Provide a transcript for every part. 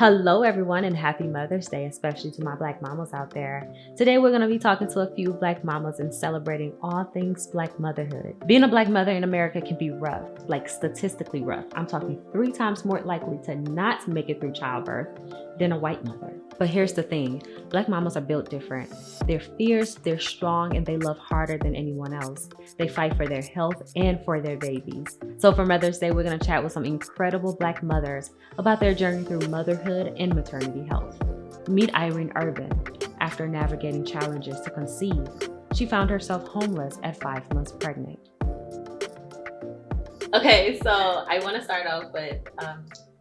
Hello everyone and happy Mother's Day, especially to my Black mamas out there. Today we're going to be talking to a few Black mamas and celebrating all things Black motherhood. Being a Black mother in America can be rough, like statistically rough. I'm talking 3 times more likely to not make it through childbirth than a white mother. But here's the thing, Black mamas are built different. They're fierce, they're strong, and they love harder than anyone else. They fight for their health and for their babies. So for Mother's Day, we're going to chat with some incredible Black mothers about their journey through motherhood and maternity health. Meet Irvin. After navigating challenges to conceive, she found herself homeless at 5 months pregnant. Okay, so I want to start off with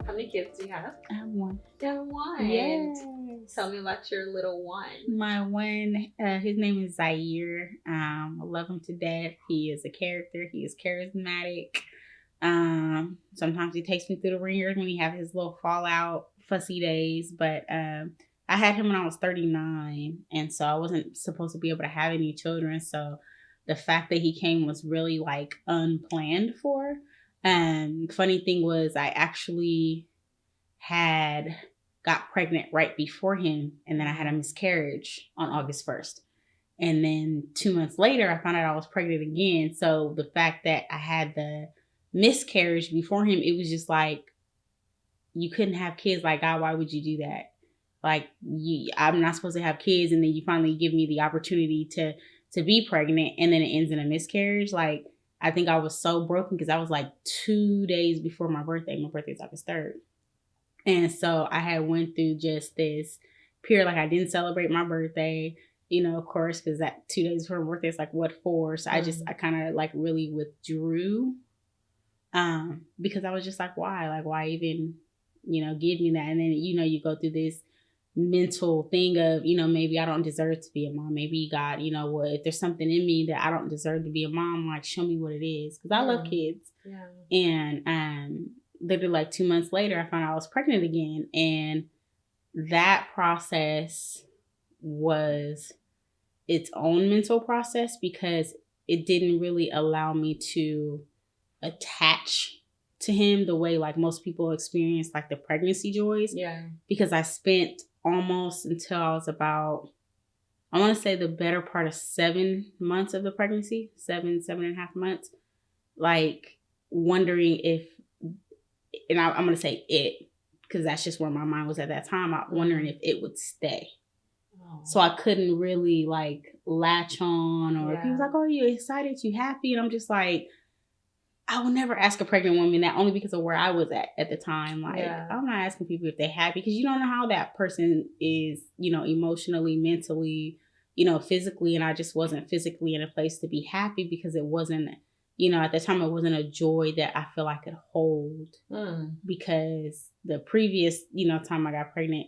how many kids do you have? I have one. You have one? Yes. Tell me about your little one. My one, his name is Zaire. I love him to death. He is a character. He is charismatic. Sometimes he takes me through the ringer when we have his little fallout, fussy days. But I had him when I was 39. And so I wasn't supposed to be able to have any children. So the fact that he came was really like unplanned for. Funny thing was I actually got pregnant right before him, and then I had a miscarriage on August 1st. And then 2 months later, I found out I was pregnant again. So the fact that I had the miscarriage before him, it was just like, you couldn't have kids. Like, God, why would you do that? Like, I'm not supposed to have kids, and then you finally give me the opportunity to be pregnant, and then it ends in a miscarriage. Like, I think I was so broken because I was like 2 days before my birthday. My birthday is August 3rd. And so I had went through just this period, like I didn't celebrate my birthday, of course, because that 2 days before my birthday is like, what for? So I kind of like really withdrew because I was just like, why? Like, why even, give me that? And then, you go through this mental thing of, maybe I don't deserve to be a mom. Maybe God, what, if there's something in me that I don't deserve to be a mom, like, show me what it is. Because I love kids. Yeah. And literally like 2 months later, I found out I was pregnant again. And that process was its own mental process because it didn't really allow me to attach to him the way like most people experience like the pregnancy joys. Yeah. Because I spent almost until I was about, I want to say the better part of 7 months of the pregnancy, 7.5 months, like wondering if, and I'm going to say it, because that's just where my mind was at that time. I'm wondering if it would stay. Oh. So I couldn't really like latch on, or he was like, oh, you excited? You happy? And I'm just like, I would never ask a pregnant woman that, only because of where I was at the time. Like, I'm not asking people if they're happy, because you don't know how that person is, emotionally, mentally, physically. And I just wasn't physically in a place to be happy because it wasn't, at the time, it wasn't a joy that I feel I could hold because the previous, time I got pregnant,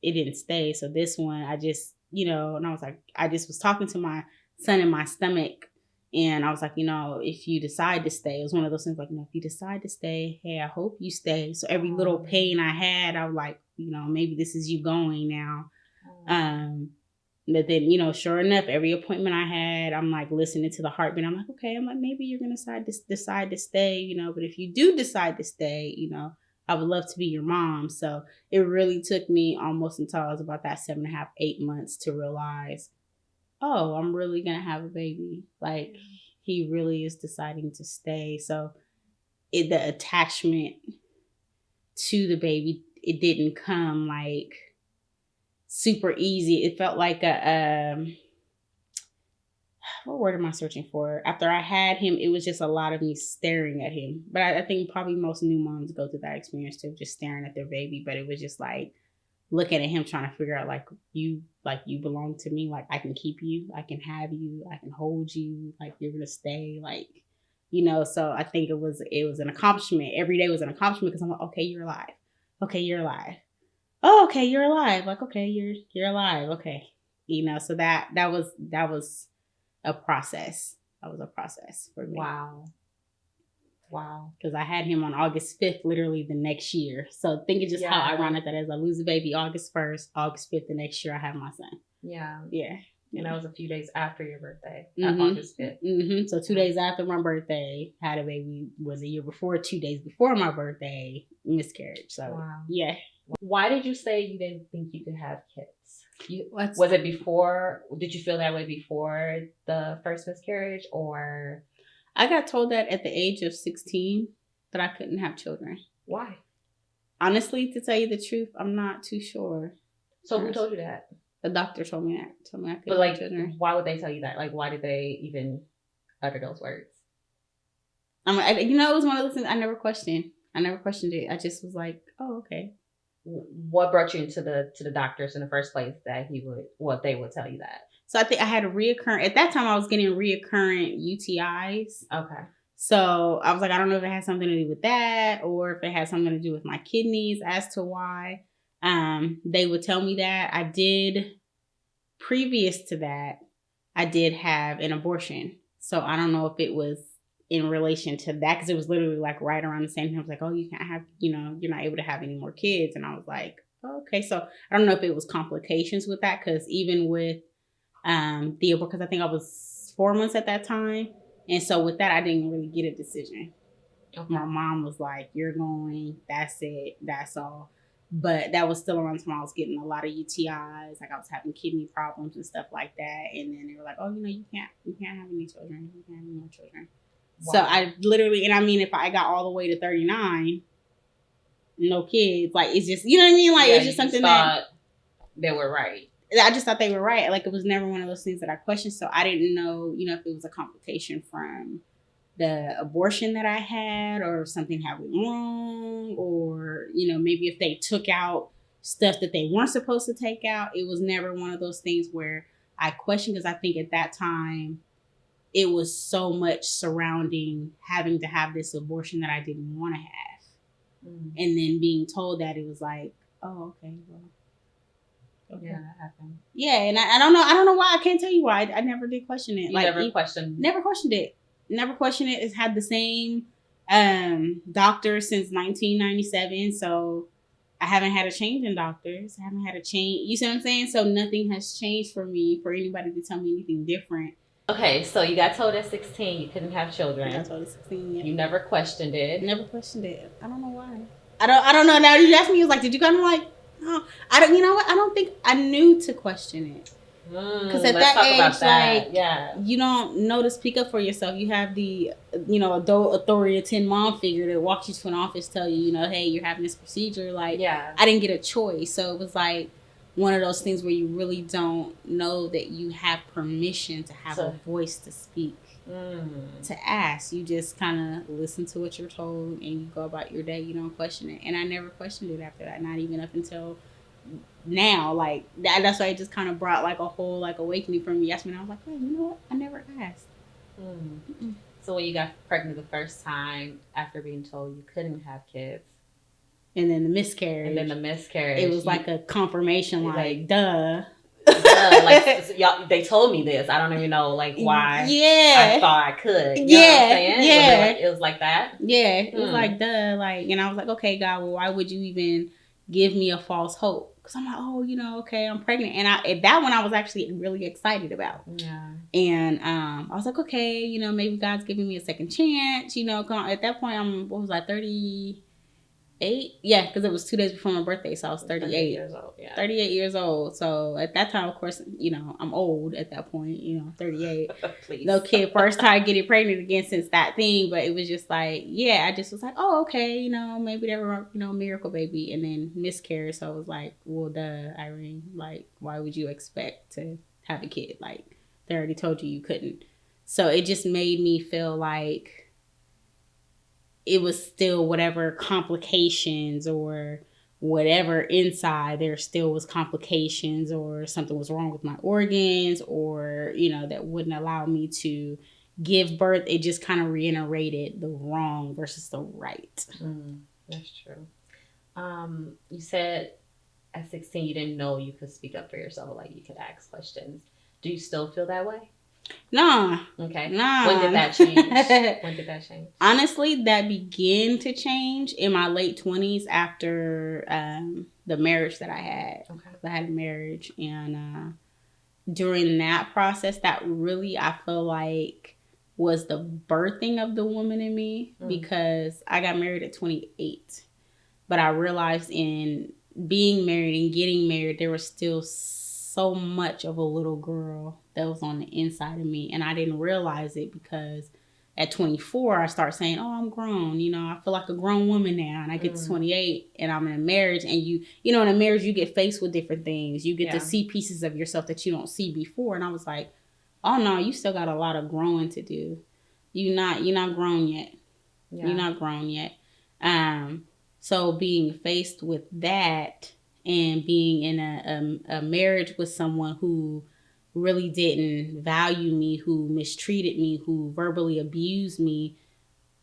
it didn't stay. So this one, I just, and I was like, I just was talking to my son in my stomach. And I was like, if you decide to stay, it was one of those things like, if you decide to stay, hey, I hope you stay. So every little pain I had, I was like, maybe this is you going now. But then, sure enough, every appointment I had, I'm like listening to the heartbeat. I'm like, okay, I'm like, maybe you're going to decide to stay, but if you do decide to stay, I would love to be your mom. So it really took me almost until I was about that 7.5, 8 months to realize, oh, I'm really going to have a baby. Like, he really is deciding to stay. So the attachment to the baby, it didn't come like super easy. It felt like what word am I searching for? After I had him, it was just a lot of me staring at him. But I think probably most new moms go through that experience too, just staring at their baby. But it was just like looking at him, trying to figure out like you belong to me. Like, I can keep you, I can have you, I can hold you. Like, you're gonna stay. Like, So I think it was an accomplishment. Every day was an accomplishment because I'm like, okay, you're alive. Okay, you're alive. Oh, okay, you're alive. Like, okay, you're alive. Okay, So that was a process. That was a process for me. Wow. Because I had him on August 5th, literally the next year. So think of just how ironic that is. I lose the baby August 1st, August 5th the next year I have my son. Yeah. And that was a few days after your birthday, August 5th. So 2 days after my birthday, had a baby. Was a year before, 2 days before my birthday, miscarriage. So wow. Yeah. Why did you say you didn't think you could have kids? Was it before? Did you feel that way before the first miscarriage, or? I got told that at the age of 16 that I couldn't have children. Why? Honestly, to tell you the truth, I'm not too sure. So who told you that? The doctor told me that. Told me I couldn't But like, have children. why would they tell you that? Like, why did they even utter those words? It was one of those things I never questioned. I never questioned it. I just was like, oh, okay. What brought you into the doctors in the first place that they would tell you that? So I think I had at that time I was getting reoccurrent UTIs. Okay. So I was like, I don't know if it has something to do with that or if it has something to do with my kidneys as to why. They would tell me that. Previous to that, I did have an abortion. So I don't know if it was in relation to that, because it was literally like right around the same time. I was like, oh, you can't have, you're not able to have any more kids. And I was like, oh, okay. So I don't know if it was complications with that, because even with because I think I was 4 months at that time. And so with that, I didn't really get a decision. Okay. My mom was like, you're going, that's it, that's all. But that was still around the time I was getting a lot of UTIs, like I was having kidney problems and stuff like that. And then they were like, oh, you can't have any children. You can't have any more children. Wow. So I literally, and I mean, if I got all the way to 39, no kids, like it's just, you know what I mean? Like it's just something that they were right. I just thought they were right. Like it was never one of those things that I questioned. So I didn't know, if it was a complication from the abortion that I had, or if something happened wrong, or, maybe if they took out stuff that they weren't supposed to take out. It was never one of those things where I questioned, because I think at that time it was so much surrounding having to have this abortion that I didn't want to have. Mm-hmm. And then being told that, it was like, oh, okay, well. Okay. Yeah, that happened. Yeah, and I don't know why. I can't tell you why. I never did question it. Never questioned it. Never questioned it. It's had the same doctor since 1997. So I haven't had a change in doctors. I haven't had a change. You see what I'm saying? So nothing has changed for me, for anybody to tell me anything different. Okay, so you got told at 16 you couldn't have children. I got told at 16. Yeah. You never questioned it. Never questioned it. I don't know why. I don't know. Now you asked me, did you kind of like? Oh, I don't. You know what? I don't think I knew to question it. Because at that age, you don't know to speak up for yourself. You have the, adult authoritative mom figure that walks you to an office, tell you, hey, you're having this procedure. I didn't get a choice. So it was like one of those things where you really don't know that you have permission to have a voice to speak, to ask. You just kind of listen to what you're told and you go about your day. You don't question it. And I never questioned it after that, not even up until now. Like that's why it just kind of brought like a whole like awakening for me. Yes, I was like, hey, you know what? I never asked. So when you got pregnant the first time after being told you couldn't have kids, and then the miscarriage, it was like a confirmation, like duh. Like y'all, they told me this. I don't even know like why. Yeah, I thought I could. You know what I'm saying? Yeah, it was like that. Yeah, it was like duh. Like, and I was like, okay, God, well, why would you even give me a false hope? Because I'm like, oh, okay, I'm pregnant, and that one I was actually really excited about. Yeah, and I was like, okay, maybe God's giving me a second chance. At that point, I'm 38? Yeah, because it was 2 days before my birthday, so I was 38. years old, yeah. 38 years old. So at that time, of course, I'm old at that point, 38. Please. No kid, first time getting pregnant again since that thing, but it was just like, I just was like, oh, okay, maybe they were, miracle baby, and then miscarriage. So I was like, well, duh, Irene, like, why would you expect to have a kid? Like, they already told you couldn't. So it just made me feel like it was still whatever complications or whatever inside, there still was complications or something was wrong with my organs, or, that wouldn't allow me to give birth. It just kind of reiterated the wrong versus the right. That's true. You said at 16 you didn't know you could speak up for yourself, like you could ask questions. Do you still feel that way? No. Okay. No. When did that change? Honestly, that began to change in my late 20s after the marriage that I had. Okay. I had a marriage, and during that process that really, I feel like, was the birthing of the woman in me, because I got married at 28. But I realized in being married and getting married, there was still so much of a little girl that was on the inside of me. And I didn't realize it because at 24, I start saying, oh, I'm grown. You know, I feel like a grown woman now. And I get to 28 and I'm in a marriage. And you know, in a marriage, you get faced with different things. You get to see pieces of yourself that you don't see before. And I was like, oh, no, you still got a lot of growing to do. You're not grown yet. Yeah. You're not grown yet. So being faced with that and being in a marriage with someone who really didn't value me, who mistreated me, who verbally abused me,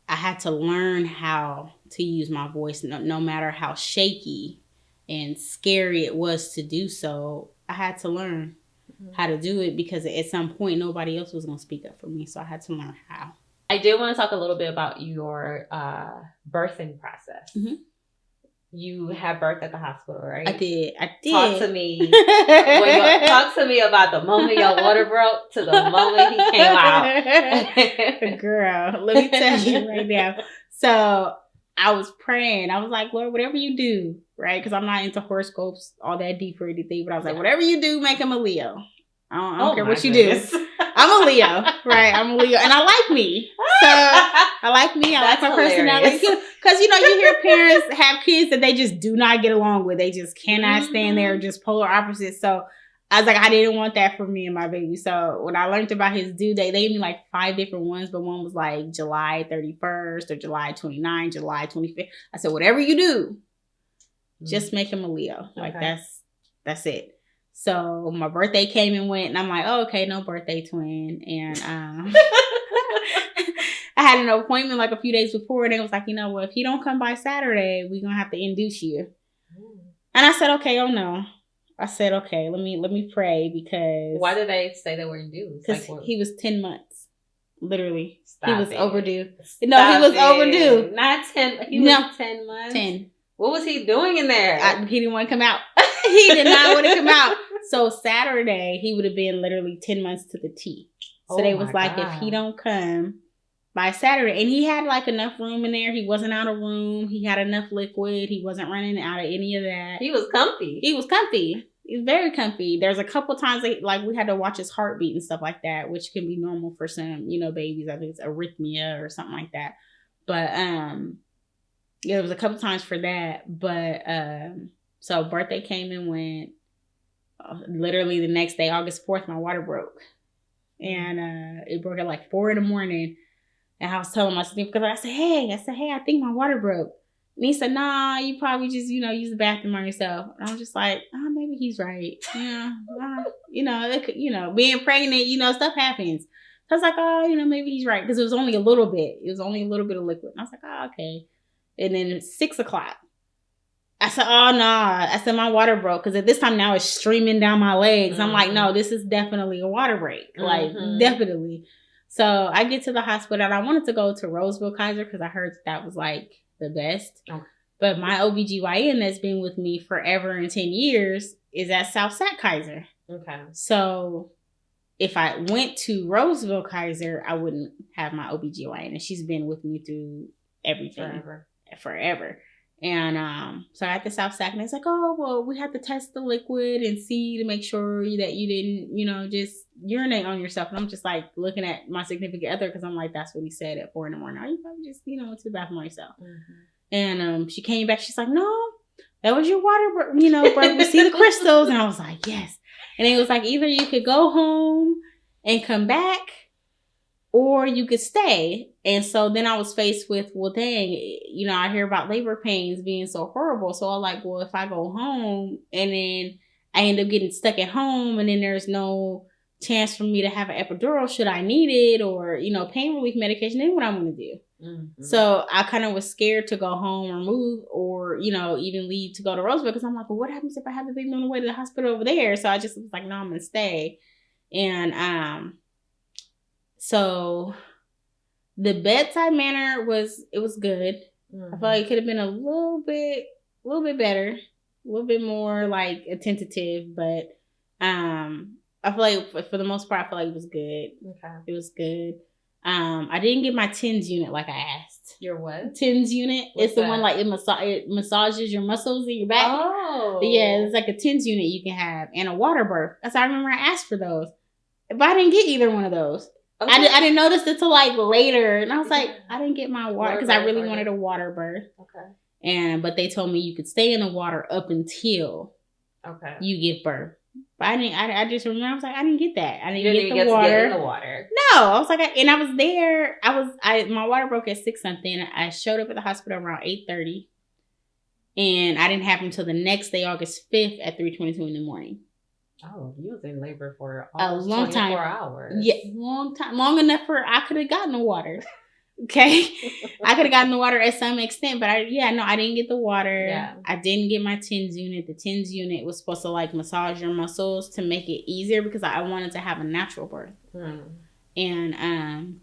I had to learn how to use my voice, no matter how shaky and scary it was to do so. I had to learn how to do it because at some point nobody else was going to speak up for me. So I had to learn how. I did want to talk a little bit about your birthing process. Mm-hmm. You had birth at the hospital, right? I did. Talk to me. Talk to me about the moment your water broke to the moment he came out. Girl, let me tell you right now. So I was praying. I was like, Lord, whatever you do, right? Because I'm not into horoscopes all that deep or anything. But I was like, whatever you do, make him a Leo. I don't care what you do. I'm a Leo, right? I'm a Leo. And I like me. So I like me. I like my personality. Because, you know, you hear parents have kids that they just do not get along with. They just cannot stand there, just polar opposites. So I was like, I didn't want that for me and my baby. So when I learned about his due date, they gave me like 5 different ones. But one was like July 31st or July 29th, July 25th. I said, whatever you do, just make him a Leo. Like, that's it. So my birthday came and went, and I'm like, oh, okay, no birthday twin. And I had an appointment like a few days before, and it was like, you know what, if you don't come by Saturday, we're gonna have to induce you. And I said, okay, oh no. I said, okay, let me pray, because why did they say they were induced? Because he was 10 months. Literally. He was overdue. He was overdue. Not 10. He was 10 months. 10. What was he doing in there? He didn't want to come out. He did not want to come out. So Saturday, he would have been literally 10 months to the T. So they was like, if he don't come by Saturday, and he had like enough room in there. He wasn't out of room. He had enough liquid. He wasn't running out of any of that. He was comfy. He was very comfy. There's a couple times like we had to watch his heartbeat and stuff like that, which can be normal for some, you know, babies. I think it's arrhythmia or something like that. But yeah, there was a couple times for that. But so birthday came and went. Literally the next day, August 4th, my water broke. And it broke at like 4 a.m. And I was telling my significant other, I said, hey, I think my water broke. And he said, nah, you probably just, you know, use the bathroom on yourself. And I was just like, oh, maybe he's right. Yeah. You know, being pregnant, you know, stuff happens. So I was like, oh, you know, maybe he's right. Because it was only a little bit. It was only a little bit of liquid. And I was like, oh, okay. And then 6 o'clock. I said, oh, no. I said, my water broke. Because at this time now it's streaming down my legs. I'm like, no, this is definitely a water break. Like, definitely. So I get to the hospital and I wanted to go to Roseville Kaiser because I heard that was like the best. Okay. But my OBGYN that's been with me forever and 10 years is at South Sac Kaiser. Okay. So if I went to Roseville Kaiser, I wouldn't have my OBGYN. And she's been with me through everything. Forever. And so I got the South Sac, and it's like, oh, well, we have to test the liquid and see to make sure that you didn't, you know, just urinate on yourself. And I'm just like looking at my significant other because I'm like, that's what he said at 4 a.m. Oh, you probably just, you know, went to the bathroom on yourself. And she came back. She's like, no, that was your water, you know, break. We see the crystals. And I was like, yes. And it was like, either you could go home and come back, or you could stay. And so then I was faced with, well, dang, you know, I hear about labor pains being so horrible. So I'm like, well, if I go home and then I end up getting stuck at home and then there's no chance for me to have an epidural, should I need it, or, you know, pain relief medication, then what I'm going to do. So I kind of was scared to go home or move, or, you know, even leave to go to Roseville, because I'm like, well, what happens if I have the baby on the way to the hospital over there? So I just was like, no, I'm going to stay. And so the bedside manner was good. I felt like it could have been a little bit better, a little bit more like attentive, but I feel like for the most part, I feel like it was good. Okay. It was good. I didn't get my TENS unit like I asked. Your what? TENS unit. What's it's the that? one like it massages your muscles in your back. Oh. Yeah, it's like a TENS unit you can have and a water birth. That's I remember I asked for those, but I didn't get either one of those. Okay. I didn't notice it till like later, and I was like, I didn't get my water because I really wanted a water birth. Okay. But they told me you could stay in the water up until you give birth. But I didn't. I just remember I was like, I didn't get that. I didn't get the water. Get in the water. No, I was like, I was there. My water broke at 6 something. I showed up at the hospital around 8:30, and I didn't have them until the next day, August 5th at 3:22 in the morning. Oh, you was in labor for a long 24 time. Hours. Yeah, long time. Long enough for I could have gotten the water. Okay. I could have gotten the water at some extent, but I didn't get the water. Yeah. I didn't get my TENS unit. The TENS unit was supposed to like massage your muscles to make it easier because I wanted to have a natural birth. And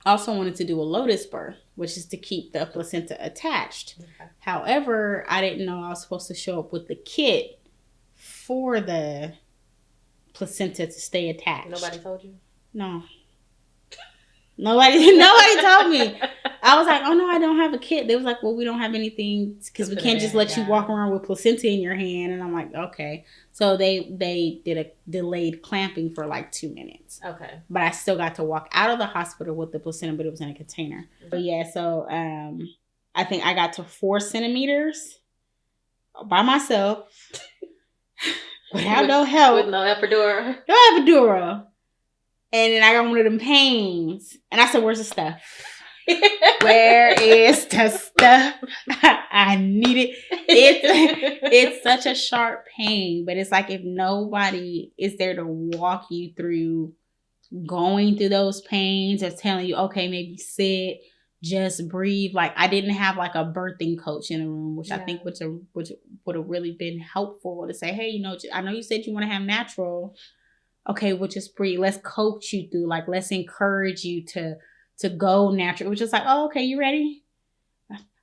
also wanted to do a lotus birth, which is to keep the placenta attached. Okay. However, I didn't know I was supposed to show up with the kit for the placenta to stay attached. Nobody told you? No. Nobody told me. I was like, oh no, I don't have a kit. They was like, well, we don't have anything because we can't just let you walk around with placenta in your hand. And I'm like, okay. So they did a delayed clamping for like 2 minutes. Okay. But I still got to walk out of the hospital with the placenta, but it was in a container. But yeah, so I think I got to 4 centimeters by myself without no help. With no epidural. No epidural. And then I got one of them pains. And I said, where's the stuff? Where is the stuff? I need it. It's such a sharp pain. But it's like if nobody is there to walk you through going through those pains or telling you, okay, maybe sit, just breathe. Like I didn't have like a birthing coach in the room, which I think which would have really been helpful to say, hey, I know you said you want to have natural. Okay, we'll just breathe. Let's coach you through. Like, let's encourage you to go natural. It was just like, oh, okay, you ready?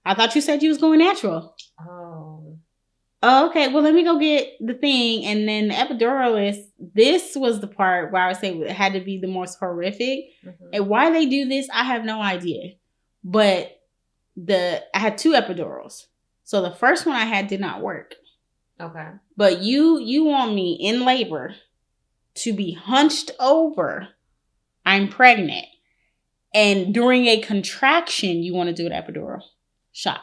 I thought you said you was going natural. Oh, okay. Well, let me go get the thing. And then the epiduralist, this was the part where I would say it had to be the most horrific. Mm-hmm. And why they do this, I have no idea. But I had 2 epidurals. So the first one I had did not work. Okay. But you want me in labor to be hunched over, I'm pregnant, and during a contraction, you want to do an epidural shot.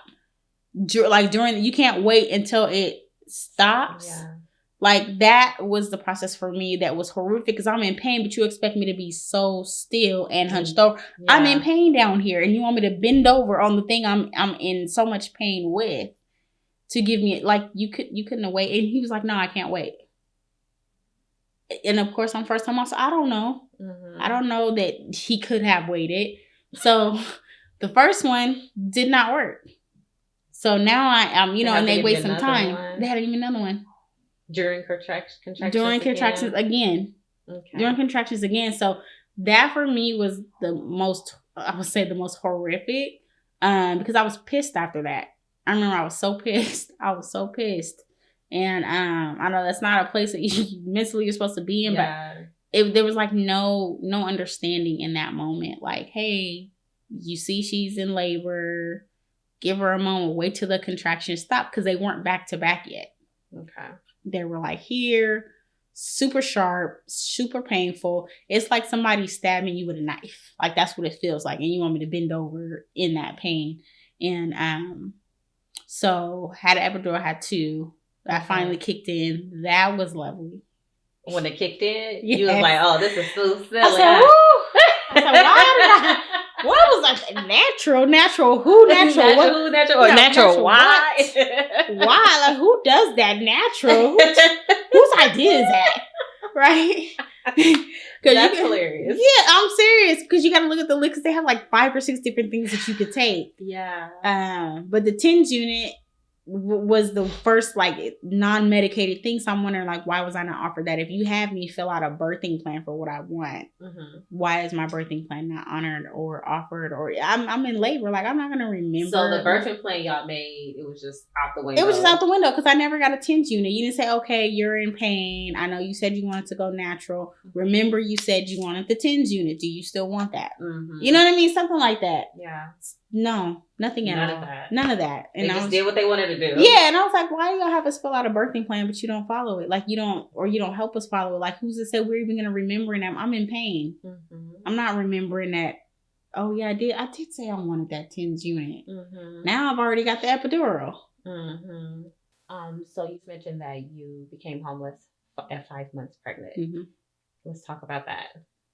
You can't wait until it stops. Yeah. Like that was the process for me that was horrific because I'm in pain, but you expect me to be so still and hunched over. Yeah. I'm in pain down here, and you want me to bend over on the thing I'm in so much pain with to give me like you couldn't wait. And he was like, no, I can't wait. And of course, on first time, also, I don't know. Mm-hmm. I don't know that he could have waited. So the first one did not work. So now I'm, and they wait some time. They had to give me another one. During contractions again. Okay. During contractions again. So that for me was the most horrific. Because I was pissed after that. I remember I was so pissed. And I know that's not a place that you're supposed to be in, but there was like no understanding in that moment. Like, hey, you see she's in labor, give her a moment, wait till the contractions stop, because they weren't back to back yet. Okay. They were like here, super sharp, super painful. It's like somebody stabbing you with a knife. Like that's what it feels like. And you want me to bend over in that pain. And so had an epidural, had 2. I finally kicked in. That was lovely. When it kicked in, you was like, "Oh, this is so silly." I said, "Why did what was like natural? Who natural? Who natural? Or natural? Why? Why? Like who does that? Natural? Whose idea is that? Right? That's hilarious. Yeah, I'm serious because you got to look at the list because they have like 5 or 6 different things that you could take. Yeah. But the TENS unit. was the first like non-medicated thing. So I'm wondering like, why was I not offered that? If you have me fill out a birthing plan for what I want, why is my birthing plan not honored or offered? Or I'm in labor, like I'm not gonna remember. So the birthing plan y'all made, it was just out the window. It was just out the window because I never got a TENS unit. You didn't say, okay, you're in pain. I know you said you wanted to go natural. Remember, you said you wanted the TENS unit. Do you still want that? You know what I mean? Something like that. Yeah. No, nothing at all. None of that. And they just did what they wanted to do. Yeah, and I was like, why do y'all have us fill out a birthing plan, but you don't follow it? Like you don't help us follow it. Like who's to say we're even gonna remember that I'm in pain? I'm not remembering that. Oh yeah, I did say I wanted that TENS unit. Now I've already got the epidural. So you mentioned that you became homeless at 5 months pregnant. Let's talk about that.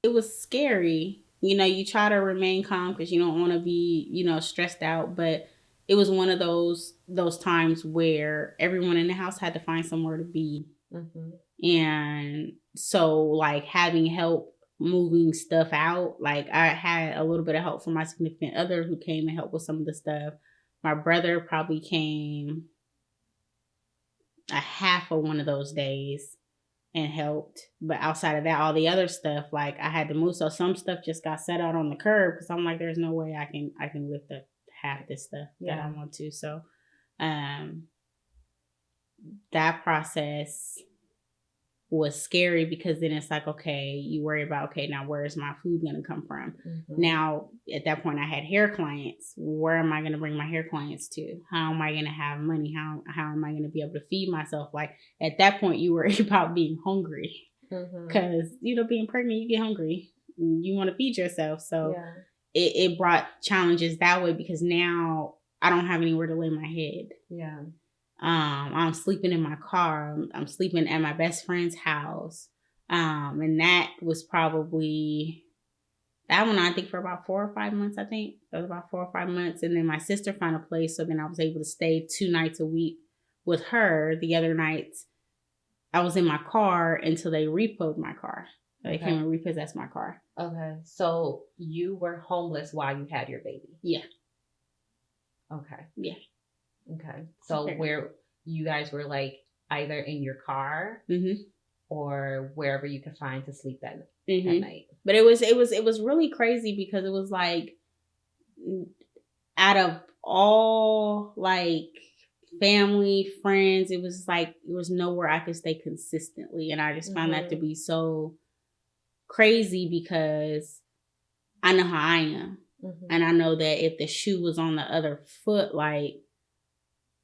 It was scary. You know, you try to remain calm because you don't want to be, stressed out. But it was one of those times where everyone in the house had to find somewhere to be. And so, like, having help moving stuff out, like, I had a little bit of help from my significant other who came and helped with some of the stuff. My brother probably came a half of one of those days and helped. But outside of that, all the other stuff, like I had to move. So some stuff just got set out on the curb because I'm like, there's no way I can lift up half this stuff that I want to. So that process was scary because then it's like, okay, you worry about, okay, now where's my food going to come from? Now, at that point, I had hair clients. Where am I going to bring my hair clients to? How am I going to have money? How am I going to be able to feed myself? Like, at that point, you worry about being hungry because, being pregnant, you get hungry. You want to feed yourself. So it brought challenges that way because now I don't have anywhere to lay my head. I'm sleeping in my car. I'm sleeping at my best friend's house. And that was probably, that one, I think for about 4 or 5 months, I think. That was about 4 or 5 months. And then my sister found a place. So then I was able to stay 2 nights a week with her. The other nights, I was in my car until they repoed my car. They came and repossessed my car. Okay. So you were homeless while you had your baby? Yeah. Okay. Yeah. Okay. So where you guys were like either in your car or wherever you could find to sleep that night. But it was really crazy because it was like out of all like family, friends, it was like there was nowhere I could stay consistently. And I just found that to be so crazy because I know how I am. And I know that if the shoe was on the other foot, like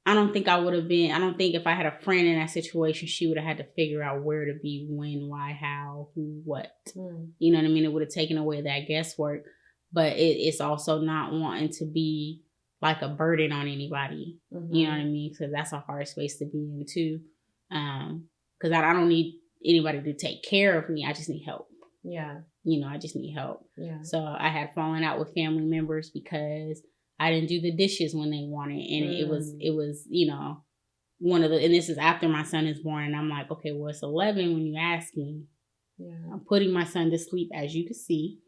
I don't think if I had a friend in that situation, she would have had to figure out where to be, when, why, how, who, what. You know what I mean? It would have taken away that guesswork. But it's also not wanting to be like a burden on anybody. You know what I mean? Because that's a hard space to be in too. Because I don't need anybody to take care of me. I just need help. I just need help. So I had fallen out with family members because I didn't do the dishes when they wanted. And it was, one of the, and this is after my son is born. And I'm like, okay, well, it's 11 when you ask me. I'm putting my son to sleep, as you can see.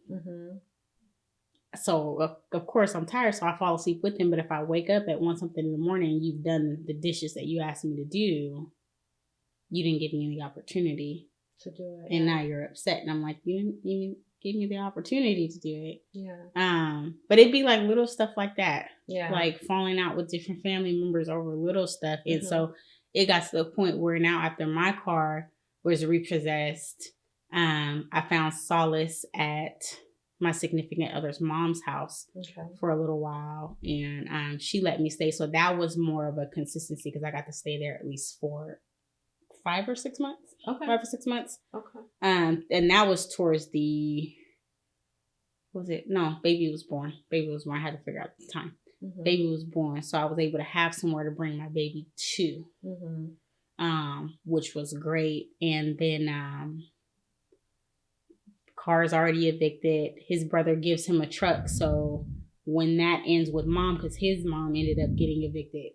So, of course, I'm tired, so I fall asleep with him. But if I wake up at 1 something in the morning and you've done the dishes that you asked me to do, you didn't give me the opportunity to do it. And now you're upset. And I'm like, you didn't even give me the opportunity to do it. But it'd be like little stuff like that. Like falling out with different family members over little stuff. And so it got to the point where now after my car was repossessed, I found solace at my significant other's mom's house for a little while. And she let me stay. So that was more of a consistency because I got to stay there at least for 5 or 6 months. 5 or 6 months. And that was towards the, baby was born. I had to figure out the time. Baby was born. So I was able to have somewhere to bring my baby to, which was great. And then car's already evicted. His brother gives him a truck. So when that ends with mom, because his mom ended up getting evicted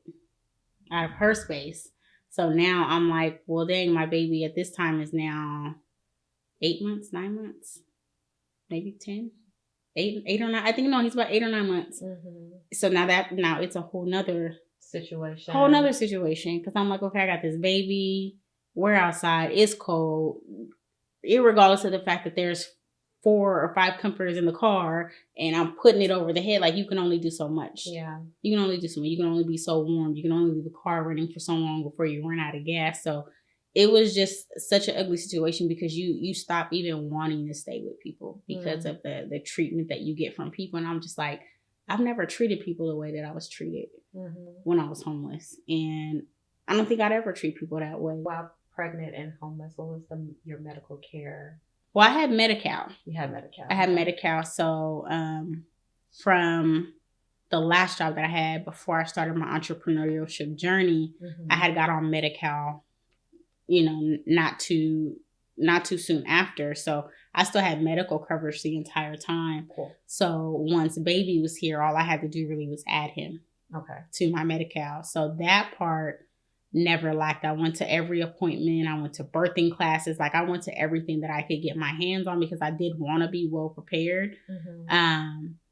out of her space. So now I'm like, well, dang, my baby at this time is now 8 months, 9 months, maybe 10, 8 or 9. I think, no, he's about 8 or 9 months. So now it's a whole nother situation. Whole nother situation. Because I'm like, okay, I got this baby. We're outside. It's cold. Irregardless of the fact that there's 4 or 5 comforters in the car and I'm putting it over the head, like, you can only do so much. Yeah. You can only do so much. You can only be so warm. You can only leave the car running for so long before you run out of gas. So it was just such an ugly situation because you stop even wanting to stay with people because of the treatment that you get from people. And I'm just like, I've never treated people the way that I was treated when I was homeless. And I don't think I'd ever treat people that way. While pregnant and homeless, what was your medical care? Well, I had Medi-Cal. You had Medi-Cal. I had Medi-Cal. So from the last job that I had before I started my entrepreneurship journey, I had got on Medi-Cal, not too soon after. So I still had medical coverage the entire time. Cool. So once baby was here, all I had to do really was add him to my Medi-Cal. So that part never lacked. I went to every appointment. I went to birthing classes. Like, I went to everything that I could get my hands on because I did want to be well prepared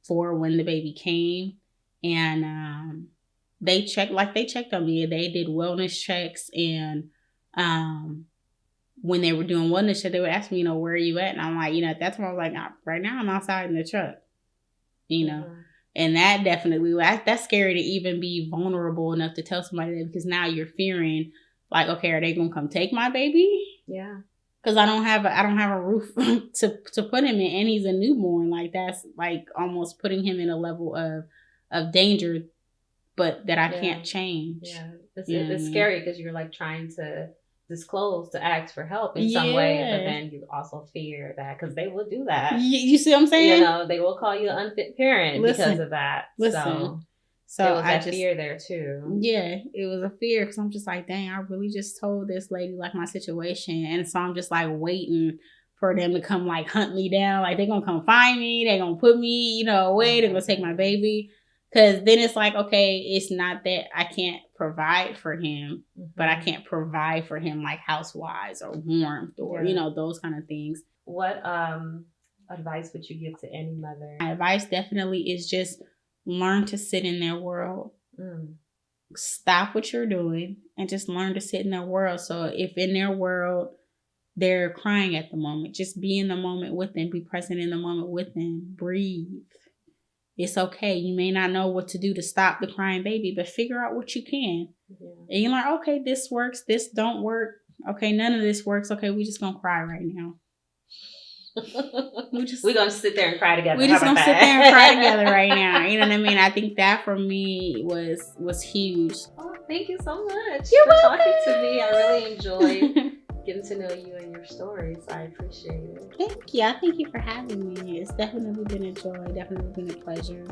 for when the baby came. And they checked on me. They did wellness checks. And when they were doing wellness checks, they would ask me, where are you at? And I'm like, at that time I was like, right now I'm outside in the truck, And that definitely, that's scary to even be vulnerable enough to tell somebody that, because now you're fearing, like, okay, are they gonna come take my baby? Yeah. Because I don't have a roof to put him in, and he's a newborn. Like, that's like almost putting him in a level of danger, but that I can't change. Yeah, it's scary because you're like trying to disclose, to ask for help in some way, but then you also fear that because they will do that. You see what I'm saying? They will call you an unfit parent because of that. So there was that fear there too. Yeah, it was a fear because I'm just like, dang, I really just told this lady like my situation, and so I'm just like waiting for them to come like hunt me down. Like, they're gonna come find me, they're gonna put me, away, they're gonna take my baby. Because then it's like, okay, it's not that I can't provide for him, but I can't provide for him like house-wise or warmth or, those kind of things. What advice would you give to any mother? My advice definitely is just learn to sit in their world. Stop what you're doing and just learn to sit in their world. So if in their world they're crying at the moment, just be in the moment with them, be present in the moment with them, breathe. It's okay. You may not know what to do to stop the crying baby, but figure out what you can. And you're like, okay, this works. This don't work. Okay, none of this works. Okay, we just gonna cry right now. We're gonna sit there and cry together. We're just gonna sit there and cry together right now. You know what I mean? I think that for me was huge. Oh, thank you so much for talking to me. I really enjoyed getting to know you and your stories. I appreciate it. Thank you. I thank you for having me. It's definitely been a joy. Definitely been a pleasure.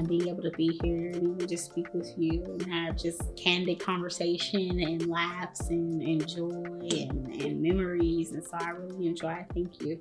Being able to be here and even just speak with you and have just candid conversation and laughs and joy and memories. And so I really enjoy it. Thank you.